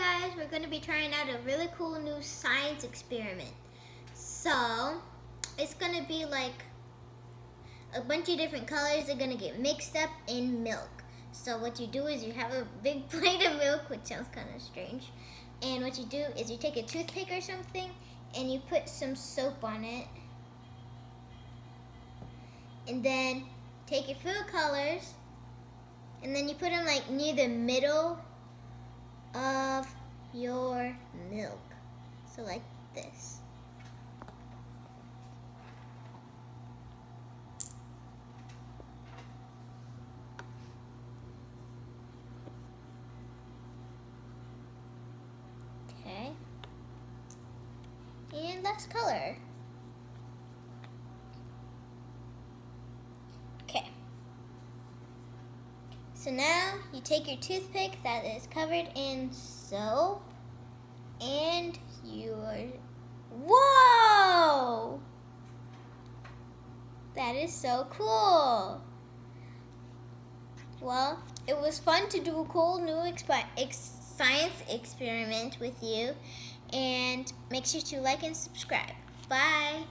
guys, we're going to be trying out a really cool new science experiment. So, it's going to be like a bunch of different colors are going to get mixed up in milk. So what you do is you have a big plate of milk, which sounds kind of strange. And what you do is you take a toothpick or something and you put some soap on it. And then take your food colors and then you put them like near the middle of your milk. So like this. Okay. And last color. Okay. So now you take your toothpick that is covered in soap and whoa! That is so cool. Well, it was fun to do a cool new science experiment with you, and make sure to like and subscribe. Bye.